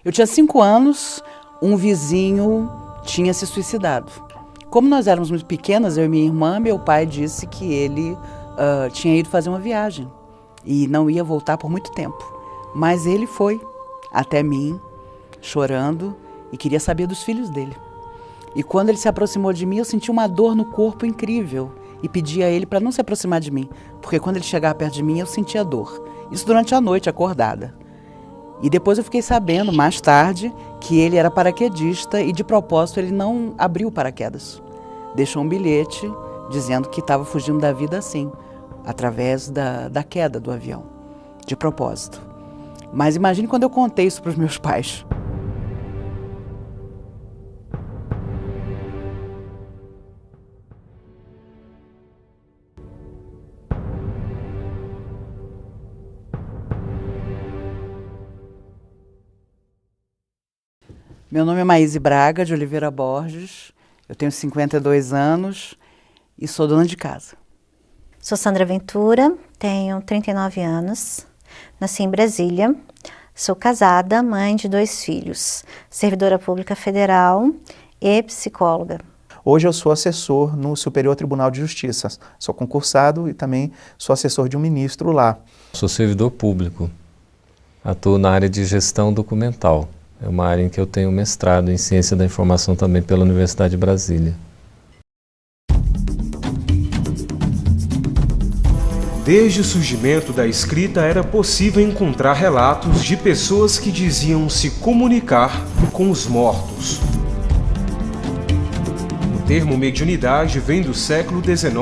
Eu tinha 5 anos, um vizinho tinha se suicidado. Como nós éramos muito pequenas, eu e minha irmã, meu pai disse que ele tinha ido fazer uma viagem e não ia voltar por muito tempo. Mas ele foi até mim, chorando, e queria saber dos filhos dele. E quando ele se aproximou de mim, eu senti uma dor no corpo incrível e pedi a ele para não se aproximar de mim, porque quando ele chegava perto de mim, eu sentia dor. Isso durante a noite, acordada. E depois eu fiquei sabendo, mais tarde, que ele era paraquedista e, de propósito, ele não abriu o paraquedas. Deixou um bilhete dizendo que estava fugindo da vida assim, através da queda do avião, de propósito. Mas imagine quando eu contei isso para os meus pais. Meu nome é Maíse Braga, de Oliveira Borges, eu tenho 52 anos e sou dona de casa. Sou Sandra Ventura, tenho 39 anos, nasci em Brasília, sou casada, mãe de 2 filhos, servidora pública federal e psicóloga. Hoje eu sou assessor no Superior Tribunal de Justiça, sou concursado e também sou assessor de um ministro lá. Sou servidor público, atuo na área de gestão documental. É uma área em que eu tenho mestrado em Ciência da Informação também pela Universidade de Brasília. Desde o surgimento da escrita era possível encontrar relatos de pessoas que diziam se comunicar com os mortos. O termo mediunidade vem do século XIX,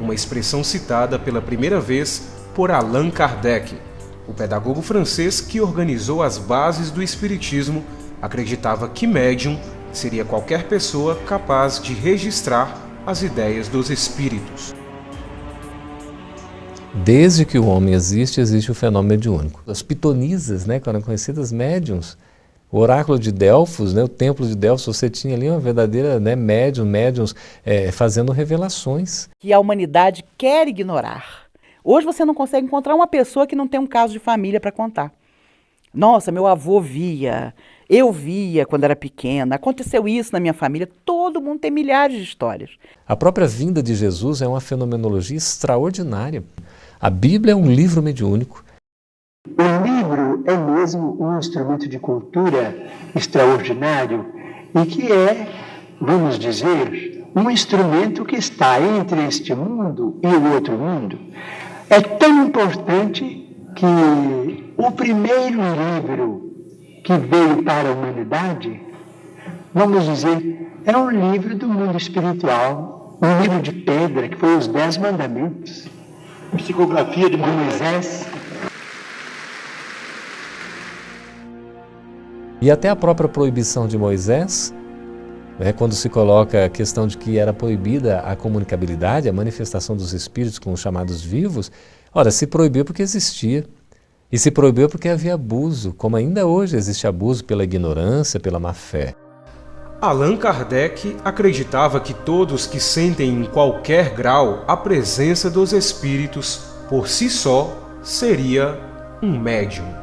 uma expressão citada pela primeira vez por Allan Kardec. O pedagogo francês que organizou as bases do espiritismo acreditava que médium seria qualquer pessoa capaz de registrar as ideias dos espíritos. Desde que o homem existe, existe o fenômeno mediúnico. As pitonisas, que eram conhecidas médiums, o oráculo de Delfos, o templo de Delfos, você tinha ali uma verdadeira médiums fazendo revelações. Que a humanidade quer ignorar. Hoje você não consegue encontrar uma pessoa que não tem um caso de família para contar. Nossa, meu avô via, eu via quando era pequena, aconteceu isso na minha família. Todo mundo tem milhares de histórias. A própria vinda de Jesus é uma fenomenologia extraordinária. A Bíblia é um livro mediúnico. O livro é mesmo um instrumento de cultura extraordinário e que é, vamos dizer, um instrumento que está entre este mundo e o outro mundo. É tão importante que o primeiro livro que veio para a humanidade, vamos dizer, é um livro do mundo espiritual, um livro de pedra, que foi os 10 Mandamentos. Psicografia de Moisés. E até a própria proibição de Moisés, quando se coloca a questão de que era proibida a comunicabilidade, a manifestação dos espíritos com os chamados vivos, ora, se proibiu porque existia. E se proibiu porque havia abuso, como ainda hoje existe abuso pela ignorância, pela má-fé. Allan Kardec acreditava que todos que sentem em qualquer grau a presença dos espíritos, por si só, seria um médium.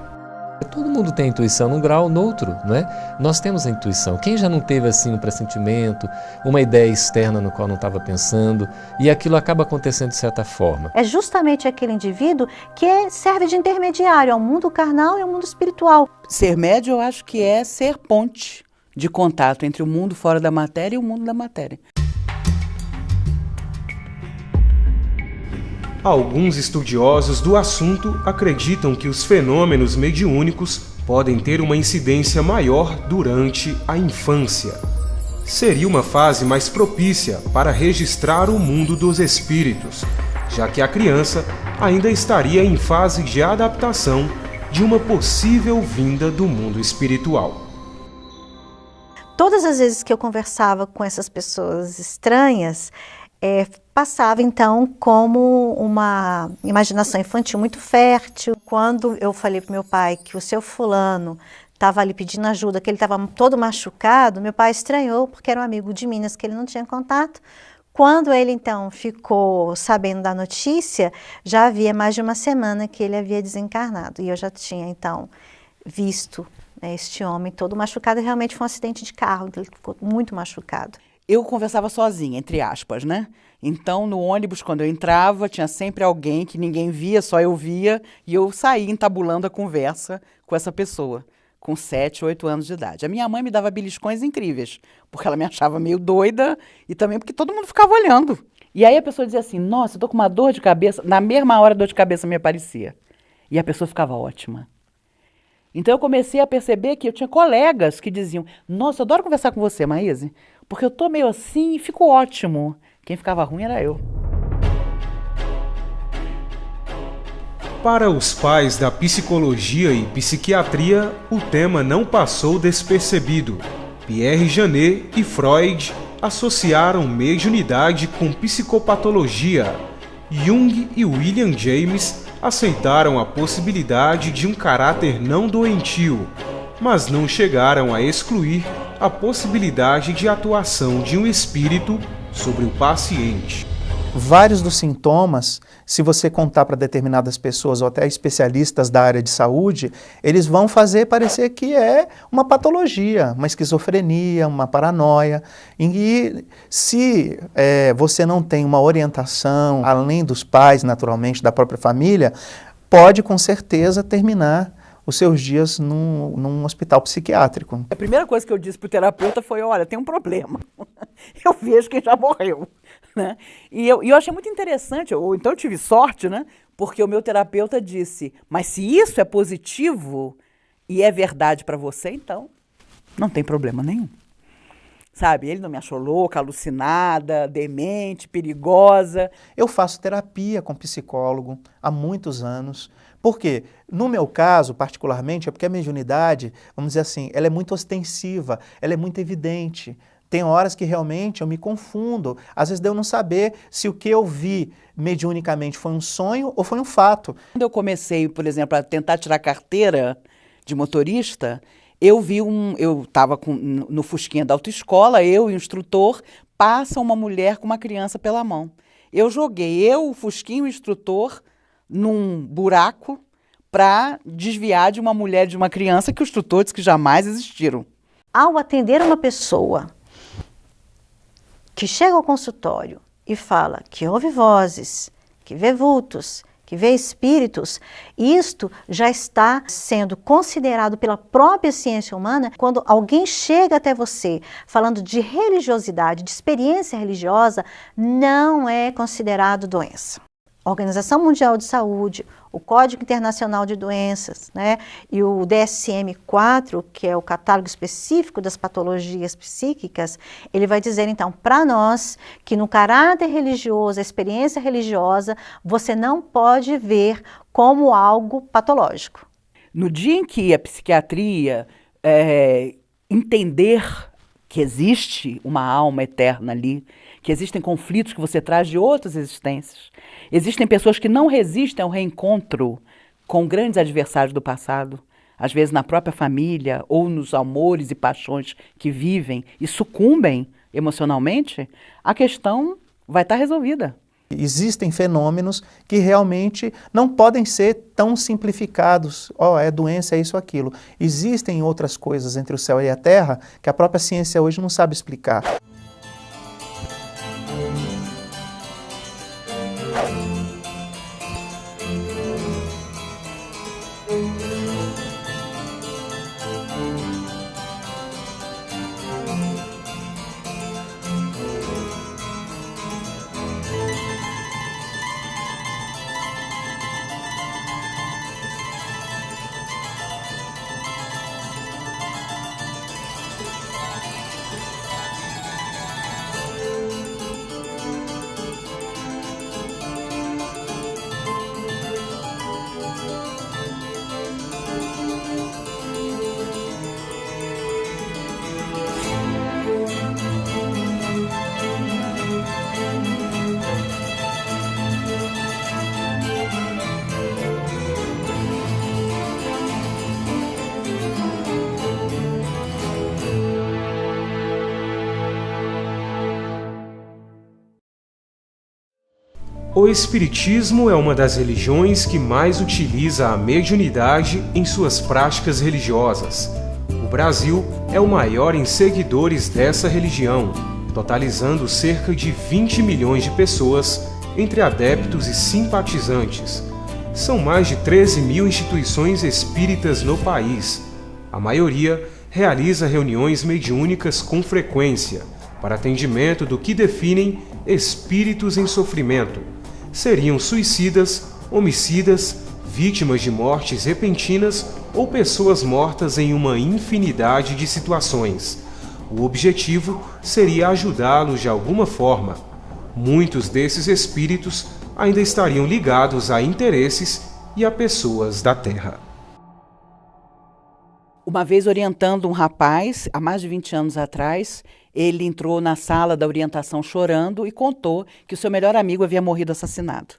Todo mundo tem intuição num grau ou no outro, não é? Nós temos a intuição. Quem já não teve assim um pressentimento, uma ideia externa no qual não estava pensando, e aquilo acaba acontecendo de certa forma? É justamente aquele indivíduo que serve de intermediário ao mundo carnal e ao mundo espiritual. Ser médium, eu acho que é ser ponte de contato entre o mundo fora da matéria e o mundo da matéria. Alguns estudiosos do assunto acreditam que os fenômenos mediúnicos podem ter uma incidência maior durante a infância. Seria uma fase mais propícia para registrar o mundo dos espíritos, já que a criança ainda estaria em fase de adaptação de uma possível vinda do mundo espiritual. Todas as vezes que eu conversava com essas pessoas estranhas, passava então como uma imaginação infantil muito fértil. Quando eu falei para meu pai que o seu fulano estava ali pedindo ajuda, que ele estava todo machucado, meu pai estranhou, porque era um amigo de Minas que ele não tinha contato. Quando ele então ficou sabendo da notícia, já havia mais de uma semana que ele havia desencarnado. E eu já tinha então visto né, este homem todo machucado, realmente foi um acidente de carro, ele ficou muito machucado. Eu conversava sozinha, entre aspas, né? Então, no ônibus, quando eu entrava, tinha sempre alguém que ninguém via, só eu via, e eu saía entabulando a conversa com essa pessoa, com 7, 8 anos de idade. A minha mãe me dava beliscões incríveis, porque ela me achava meio doida e também porque todo mundo ficava olhando. E aí a pessoa dizia assim, nossa, eu tô com uma dor de cabeça. Na mesma hora a dor de cabeça me aparecia. E a pessoa ficava ótima. Então eu comecei a perceber que eu tinha colegas que diziam, nossa, eu adoro conversar com você, Maíse, porque eu tô meio assim e fico ótimo. Quem ficava ruim era eu. Para os pais da psicologia e psiquiatria, o tema não passou despercebido. Pierre Janet e Freud associaram mediunidade com psicopatologia. Jung e William James aceitaram a possibilidade de um caráter não doentio, mas não chegaram a excluir a possibilidade de atuação de um espírito sobre o paciente. Vários dos sintomas, se você contar para determinadas pessoas ou até especialistas da área de saúde, eles vão fazer parecer que é uma patologia, uma esquizofrenia, uma paranoia. E se você não tem uma orientação, além dos pais, naturalmente, da própria família, pode com certeza terminar os seus dias num hospital psiquiátrico. A primeira coisa que eu disse para o terapeuta foi, olha, tem um problema. Eu vejo quem já morreu. Né? E eu achei muito interessante, ou então eu tive sorte, né? Porque o meu terapeuta disse, mas se isso é positivo e é verdade para você, então não tem problema nenhum. Sabe, ele não me achou louca, alucinada, demente, perigosa. Eu faço terapia com psicólogo há muitos anos. Por quê? No meu caso, particularmente, é porque a mediunidade, vamos dizer assim, ela é muito ostensiva, ela é muito evidente. Tem horas que realmente eu me confundo, às vezes de eu não saber se o que eu vi mediunicamente foi um sonho ou foi um fato. Quando eu comecei, por exemplo, a tentar tirar carteira de motorista, eu estava no Fusquinha da autoescola, eu e o instrutor, passa uma mulher com uma criança pela mão. Eu joguei o Fusquinha e o instrutor num buraco para desviar de uma mulher e de uma criança que o instrutor disse que jamais existiram. Ao atender uma pessoa que chega ao consultório e fala que ouve vozes, que vê vultos, que vê espíritos, isto já está sendo considerado pela própria ciência humana. Quando alguém chega até você falando de religiosidade, de experiência religiosa, não é considerado doença. A Organização Mundial de Saúde, o Código Internacional de Doenças, né, e o DSM-4, que é o catálogo específico das patologias psíquicas, ele vai dizer, então, para nós, que no caráter religioso, a experiência religiosa, você não pode ver como algo patológico. No dia em que a psiquiatria entender que existe uma alma eterna ali, que existem conflitos que você traz de outras existências. Existem pessoas que não resistem ao reencontro com grandes adversários do passado, às vezes na própria família ou nos amores e paixões que vivem e sucumbem emocionalmente, a questão vai estar resolvida. Existem fenômenos que realmente não podem ser tão simplificados. É doença, é isso, aquilo. Existem outras coisas entre o céu e a terra que a própria ciência hoje não sabe explicar. O Espiritismo é uma das religiões que mais utiliza a mediunidade em suas práticas religiosas. O Brasil é o maior em seguidores dessa religião, totalizando cerca de 20 milhões de pessoas entre adeptos e simpatizantes. São mais de 13 mil instituições espíritas no país. A maioria realiza reuniões mediúnicas com frequência para atendimento do que definem espíritos em sofrimento. Seriam suicidas, homicidas, vítimas de mortes repentinas ou pessoas mortas em uma infinidade de situações. O objetivo seria ajudá-los de alguma forma. Muitos desses espíritos ainda estariam ligados a interesses e a pessoas da Terra. Uma vez orientando um rapaz, há mais de 20 anos atrás, ele entrou na sala da orientação chorando e contou que o seu melhor amigo havia morrido assassinado.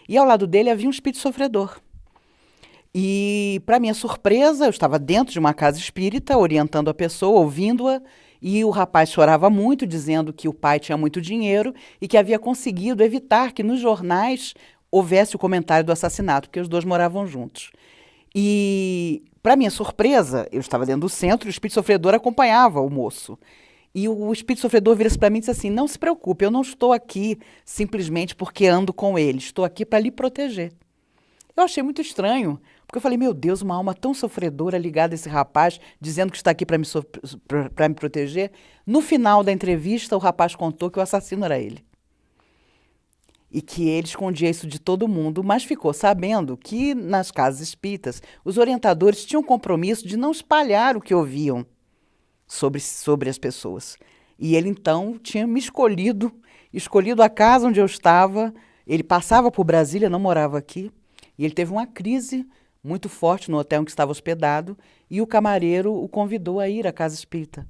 E ao lado dele havia um espírito sofredor. E, para minha surpresa, eu estava dentro de uma casa espírita, orientando a pessoa, ouvindo-a, e o rapaz chorava muito, dizendo que o pai tinha muito dinheiro e que havia conseguido evitar que nos jornais houvesse o comentário do assassinato, porque os dois moravam juntos. E, para minha surpresa, eu estava dentro do centro e o espírito sofredor acompanhava o moço. E o espírito sofredor vira-se para mim e disse assim: não se preocupe, eu não estou aqui simplesmente porque ando com ele, estou aqui para lhe proteger. Eu achei muito estranho, porque eu falei, meu Deus, uma alma tão sofredora ligada a esse rapaz, dizendo que está aqui para me proteger. No final da entrevista, o rapaz contou que o assassino era ele. E que ele escondia isso de todo mundo, mas ficou sabendo que nas casas espíritas, os orientadores tinham compromisso de não espalhar o que ouviam sobre as pessoas. E ele, então, tinha me escolhido a casa onde eu estava. Ele passava por Brasília, não morava aqui. E ele teve uma crise muito forte no hotel em que estava hospedado e o camareiro o convidou a ir à casa espírita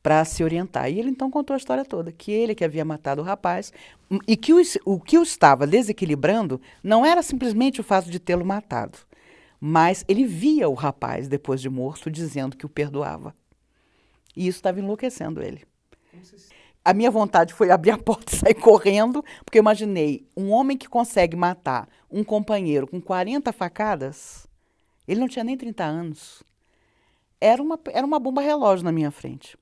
para se orientar. E ele então contou a história toda, que ele que havia matado o rapaz e que o que o estava desequilibrando não era simplesmente o fato de tê-lo matado, mas ele via o rapaz, depois de morto, dizendo que o perdoava. E isso estava enlouquecendo ele. A minha vontade foi abrir a porta e sair correndo, porque eu imaginei um homem que consegue matar um companheiro com 40 facadas, ele não tinha nem 30 anos. Era uma bomba relógio na minha frente.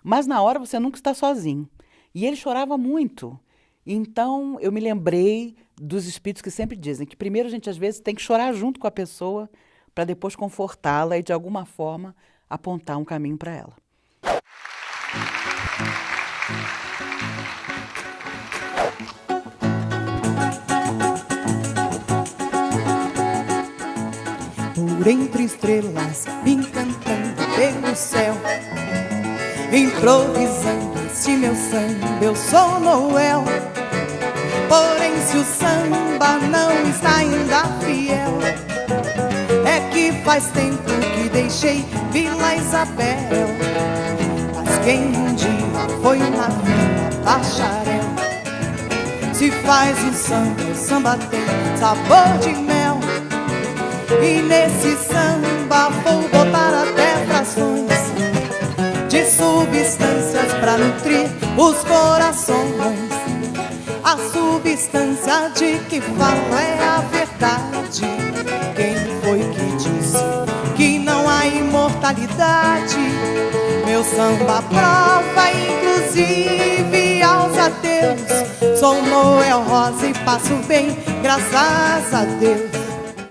Mas na hora você nunca está sozinho. E ele chorava muito. Então eu me lembrei dos espíritos que sempre dizem que primeiro a gente às vezes tem que chorar junto com a pessoa para depois confortá-la e de alguma forma apontar um caminho para ela. Por entre estrelas, encantando pelo céu, improvisando este meu samba, eu sou Noel. Porém, se o samba não está ainda fiel, é que faz tempo que deixei Vila Isabel. Mas quem um dia foi na vila bacharel, se faz um samba, o samba tem sabor de mel. E nesse samba vou botar até frações de substâncias pra nutrir os corações. A substância de que falo é a verdade. Quem foi que disse que não há imortalidade? Meu samba prova inclusive aos ateus. Sou Noel Rosa e passo bem, graças a Deus.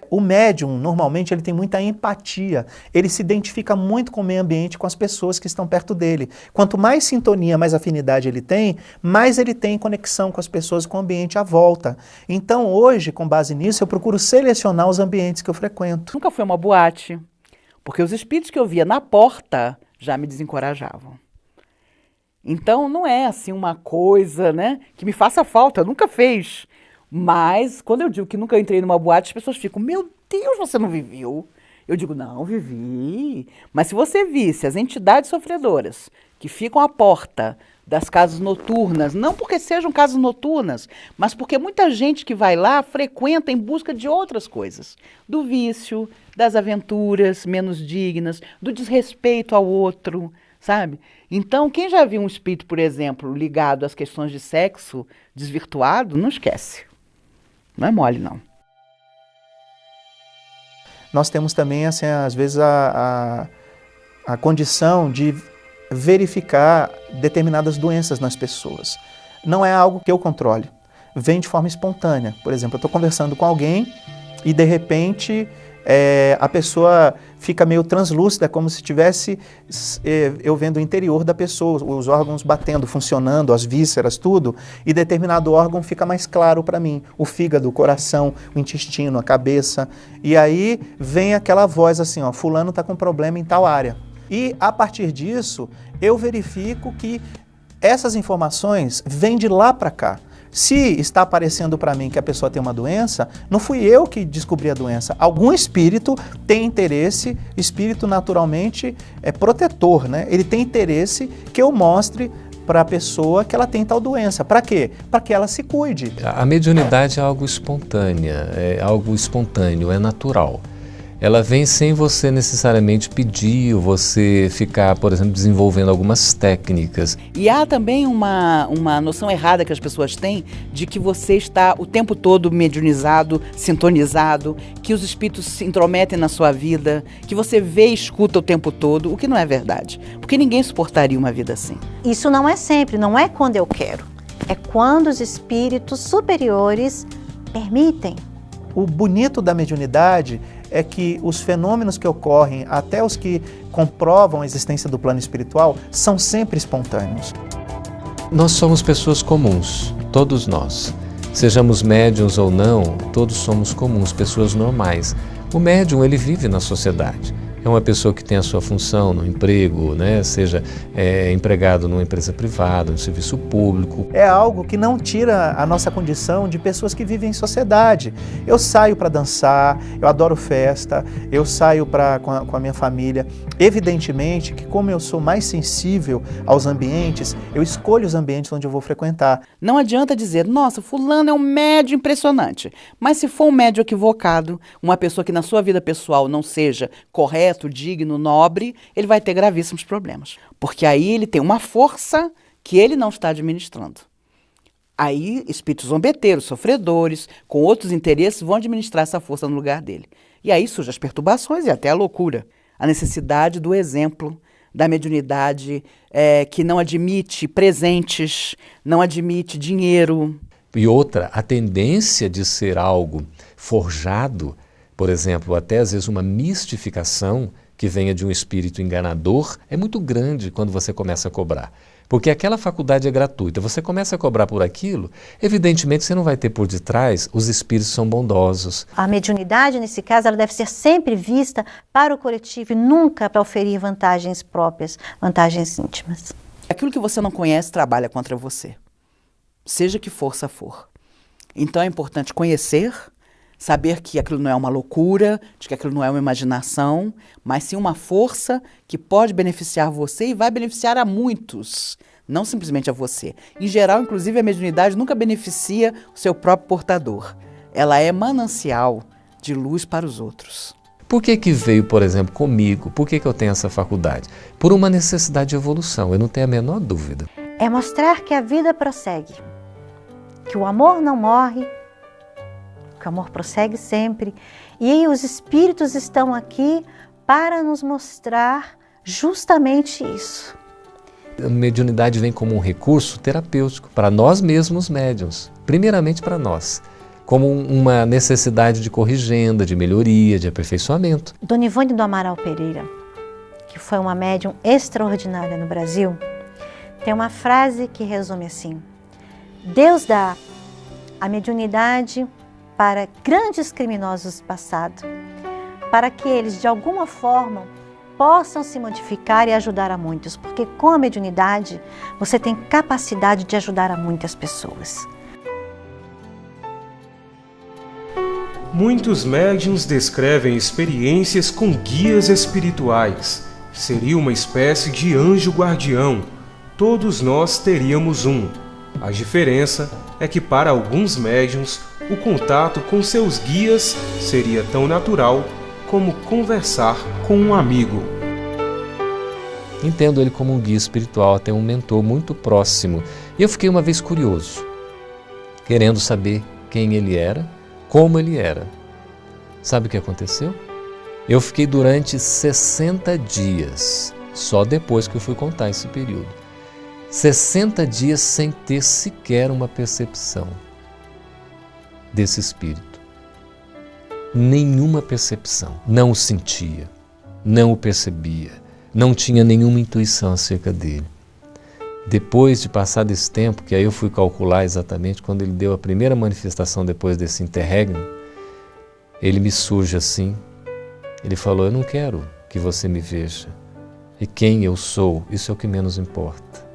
O médium, normalmente, ele tem muita empatia. Ele se identifica muito com o meio ambiente, com as pessoas que estão perto dele. Quanto mais sintonia, mais afinidade ele tem, mais ele tem conexão com as pessoas, com o ambiente à volta. Então, hoje, com base nisso, eu procuro selecionar os ambientes que eu frequento. Nunca foi uma boate, porque os espíritos que eu via na porta já me desencorajavam. Então, não é assim uma coisa, né, que me faça falta, nunca fez. Mas, quando eu digo que nunca entrei numa boate, as pessoas ficam, meu Deus, você não viveu? Eu digo, não, vivi. Mas se você visse as entidades sofredoras que ficam à porta das casas noturnas, não porque sejam casas noturnas, mas porque muita gente que vai lá frequenta em busca de outras coisas. Do vício, das aventuras menos dignas, do desrespeito ao outro, sabe? Então, quem já viu um espírito, por exemplo, ligado às questões de sexo desvirtuado, não esquece. Não é mole, não. Nós temos também, assim, às vezes, a a condição de verificar determinadas doenças nas pessoas. Não é algo que eu controle, vem de forma espontânea. Por exemplo, eu estou conversando com alguém e de repente a pessoa fica meio translúcida, como se tivesse eu vendo o interior da pessoa, os órgãos batendo, funcionando, as vísceras, tudo, e determinado órgão fica mais claro para mim, o fígado, o coração, o intestino, a cabeça, e aí vem aquela voz assim, ó, fulano está com problema em tal área. E a partir disso, eu verifico que essas informações vêm de lá para cá. Se está aparecendo para mim que a pessoa tem uma doença, não fui eu que descobri a doença. Algum espírito tem interesse, espírito naturalmente é protetor, né? Ele tem interesse que eu mostre para a pessoa que ela tem tal doença. Para quê? Para que ela se cuide. A mediunidade é algo espontâneo, é natural. Ela vem sem você necessariamente pedir, ou você ficar, por exemplo, desenvolvendo algumas técnicas. E há também uma noção errada que as pessoas têm de que você está o tempo todo mediunizado, sintonizado, que os espíritos se intrometem na sua vida, que você vê e escuta o tempo todo, o que não é verdade. Porque ninguém suportaria uma vida assim. Isso não é sempre, não é quando eu quero. É quando os espíritos superiores permitem. O bonito da mediunidade é que os fenômenos que ocorrem, até os que comprovam a existência do plano espiritual, são sempre espontâneos. Nós somos pessoas comuns, todos nós. Sejamos médiuns ou não, todos somos comuns, pessoas normais. O médium, ele vive na sociedade. É uma pessoa que tem a sua função no emprego, né? Seja empregado numa empresa privada, no serviço público. É algo que não tira a nossa condição de pessoas que vivem em sociedade. Eu saio para dançar, eu adoro festa, eu saio com a minha família. Evidentemente que como eu sou mais sensível aos ambientes, eu escolho os ambientes onde eu vou frequentar. Não adianta dizer, nossa, fulano é um médium impressionante. Mas se for um médium equivocado, uma pessoa que na sua vida pessoal não seja correta, digno, nobre, ele vai ter gravíssimos problemas. Porque aí ele tem uma força que ele não está administrando. Aí espíritos zombeteiros, sofredores, com outros interesses, vão administrar essa força no lugar dele. E aí surgem as perturbações e até a loucura. A necessidade do exemplo, da mediunidade que não admite presentes, não admite dinheiro. E outra, a tendência de ser algo forjado, por exemplo, até às vezes uma mistificação que venha de um espírito enganador, é muito grande quando você começa a cobrar. Porque aquela faculdade é gratuita, você começa a cobrar por aquilo, evidentemente você não vai ter por detrás, os espíritos são bondosos. A mediunidade, nesse caso, ela deve ser sempre vista para o coletivo e nunca para oferir vantagens próprias, vantagens íntimas. Aquilo que você não conhece trabalha contra você, seja que força for. Então é importante conhecer, saber que aquilo não é uma loucura, de que aquilo não é uma imaginação, mas sim uma força que pode beneficiar você e vai beneficiar a muitos, não simplesmente a você. Em geral, inclusive, a mediunidade nunca beneficia o seu próprio portador. Ela é manancial de luz para os outros. Por que veio, por exemplo, comigo? Por que eu tenho essa faculdade? Por uma necessidade de evolução, eu não tenho a menor dúvida. É mostrar que a vida prossegue, que o amor não morre, que o amor prossegue sempre. E os espíritos estão aqui para nos mostrar justamente isso. A mediunidade vem como um recurso terapêutico para nós mesmos médiuns, primeiramente para nós, como uma necessidade de corrigenda, de melhoria, de aperfeiçoamento. Dona Ivone do Amaral Pereira, que foi uma médium extraordinária no Brasil, tem uma frase que resume assim: Deus dá a mediunidade para grandes criminosos do passado, para que eles, de alguma forma, possam se modificar e ajudar a muitos, porque com a mediunidade você tem capacidade de ajudar a muitas pessoas. Muitos médiuns descrevem experiências com guias espirituais. Seria uma espécie de anjo guardião. Todos nós teríamos um. A diferença é que para alguns médiuns, o contato com seus guias seria tão natural como conversar com um amigo. Entendo ele como um guia espiritual, até um mentor muito próximo. E eu fiquei uma vez curioso, querendo saber quem ele era, como ele era. Sabe o que aconteceu? Eu fiquei durante 60 dias, só depois que eu fui contar esse período. 60 dias sem ter sequer uma percepção desse espírito. Nenhuma percepção. Não o sentia, não o percebia, não tinha nenhuma intuição acerca dele. Depois de passar desse tempo, que aí eu fui calcular exatamente quando ele deu a primeira manifestação depois desse interregno, ele me surge assim, ele falou: eu não quero que você me veja, e quem eu sou, isso é o que menos importa.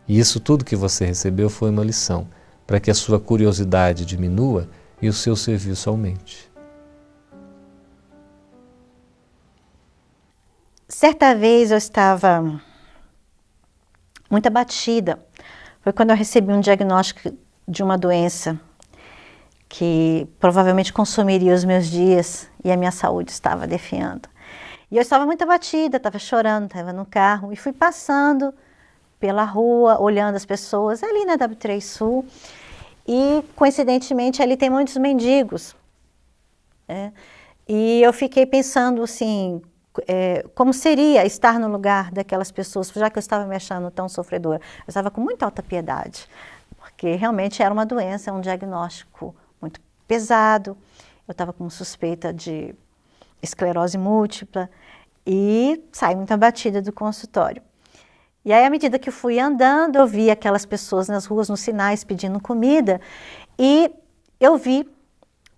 E isso tudo que você recebeu foi uma lição, para que a sua curiosidade diminua e o seu serviço aumente. Certa vez eu estava muito abatida. Foi quando eu recebi um diagnóstico de uma doença que provavelmente consumiria os meus dias e a minha saúde estava definhando. E eu estava muito abatida, estava chorando, estava no carro e fui passando pela rua, olhando as pessoas ali na W3 Sul e coincidentemente ali tem muitos mendigos. E eu fiquei pensando assim, como seria estar no lugar daquelas pessoas, já que eu estava me achando tão sofredora. Eu estava com muita alta piedade, porque realmente era uma doença, um diagnóstico muito pesado. Eu estava com suspeita de esclerose múltipla e saí muito abatida do consultório. E aí, à medida que eu fui andando, eu vi aquelas pessoas nas ruas, nos sinais, pedindo comida, e eu vi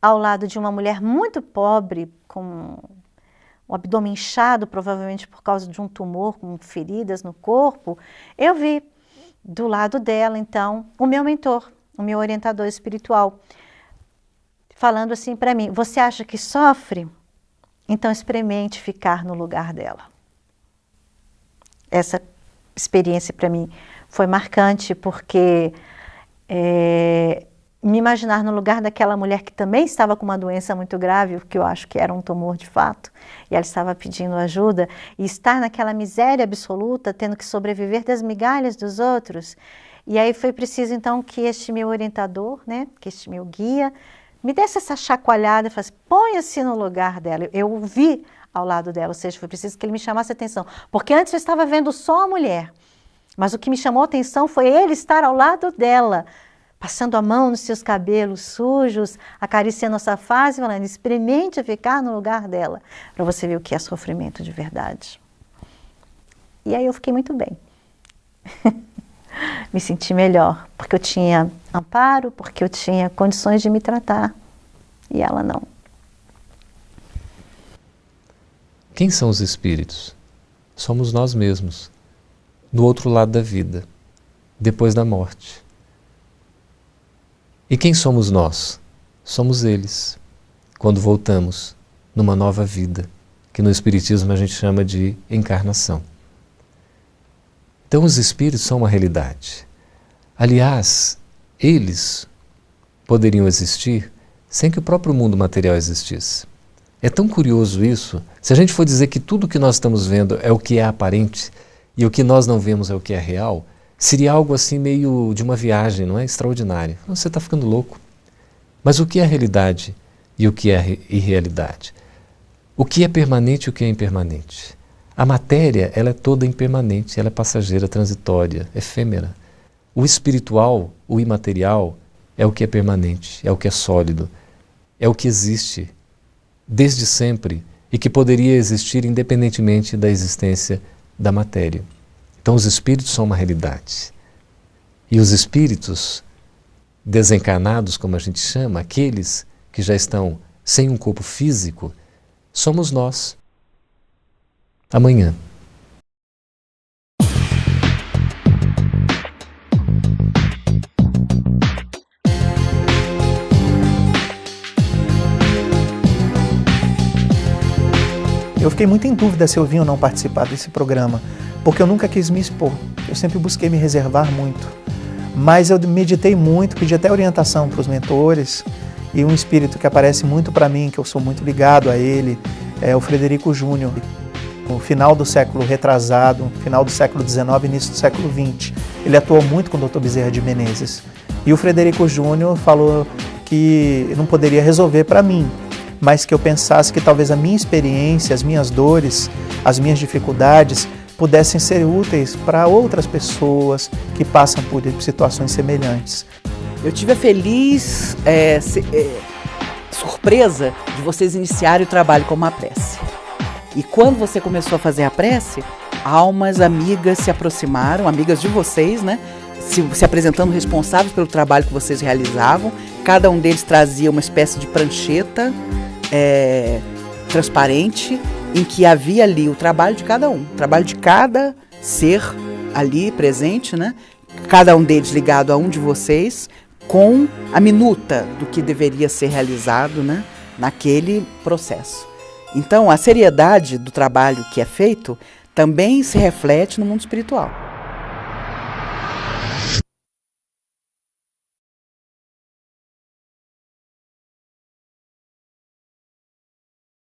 ao lado de uma mulher muito pobre, com o abdômen inchado, provavelmente por causa de um tumor, com feridas no corpo, eu vi do lado dela, então, o meu mentor, o meu orientador espiritual, falando assim para mim: você acha que sofre? Então experimente ficar no lugar dela. Essa experiência para mim foi marcante, porque me imaginar no lugar daquela mulher que também estava com uma doença muito grave, que eu acho que era um tumor de fato, e ela estava pedindo ajuda, e estar naquela miséria absoluta, tendo que sobreviver das migalhas dos outros. E aí foi preciso então que este meu orientador, né, que este meu guia, me desse essa chacoalhada e falasse: ponha-se no lugar dela. Eu vi ao lado dela, ou seja, foi preciso que ele me chamasse a atenção, porque antes eu estava vendo só a mulher, mas o que me chamou a atenção foi ele estar ao lado dela, passando a mão nos seus cabelos sujos, acariciando a sua face, falando: experimente ficar no lugar dela, para você ver o que é sofrimento de verdade. E aí eu fiquei muito bem. Me senti melhor, porque eu tinha amparo, porque eu tinha condições de me tratar, e ela não. Quem são os espíritos? Somos nós mesmos, do outro lado da vida, depois da morte. E quem somos nós? Somos eles, quando voltamos numa nova vida, que no Espiritismo a gente chama de encarnação. Então os espíritos são uma realidade. Aliás, eles poderiam existir sem que o próprio mundo material existisse. É tão curioso isso. Se a gente for dizer que tudo que nós estamos vendo é o que é aparente e o que nós não vemos é o que é real, seria algo assim meio de uma viagem, não é? Extraordinário. Você está ficando louco. Mas o que é realidade e o que é irrealidade? O que é permanente e o que é impermanente? A matéria, ela é toda impermanente, ela é passageira, transitória, efêmera. O espiritual, o imaterial, é o que é permanente, é o que é sólido, é o que existe desde sempre e que poderia existir independentemente da existência da matéria. Então os espíritos são uma realidade. E os espíritos desencarnados, como a gente chama, aqueles que já estão sem um corpo físico, somos nós. Amanhã. Eu fiquei muito em dúvida se eu vim ou não participar desse programa, porque eu nunca quis me expor. Eu sempre busquei me reservar muito. Mas eu meditei muito, pedi até orientação para os mentores, e um espírito que aparece muito para mim, que eu sou muito ligado a ele, é o Frederico Júnior. No final do século retrasado, final do século XIX, início do século XX, ele atuou muito com o Dr. Bezerra de Menezes. E o Frederico Júnior falou que não poderia resolver para mim, mas que eu pensasse que talvez a minha experiência, as minhas dores, as minhas dificuldades pudessem ser úteis para outras pessoas que passam por situações semelhantes. Eu tive a feliz surpresa de vocês iniciarem o trabalho com uma prece. E quando você começou a fazer a prece, almas amigas se aproximaram, amigas de vocês, né? Se apresentando responsáveis pelo trabalho que vocês realizavam. Cada um deles trazia uma espécie de prancheta transparente, em que havia ali o trabalho de cada um, o trabalho de cada ser ali presente, né? Cada um deles ligado a um de vocês, com a minuta do que deveria ser realizado, né, naquele processo. Então, a seriedade do trabalho que é feito também se reflete no mundo espiritual.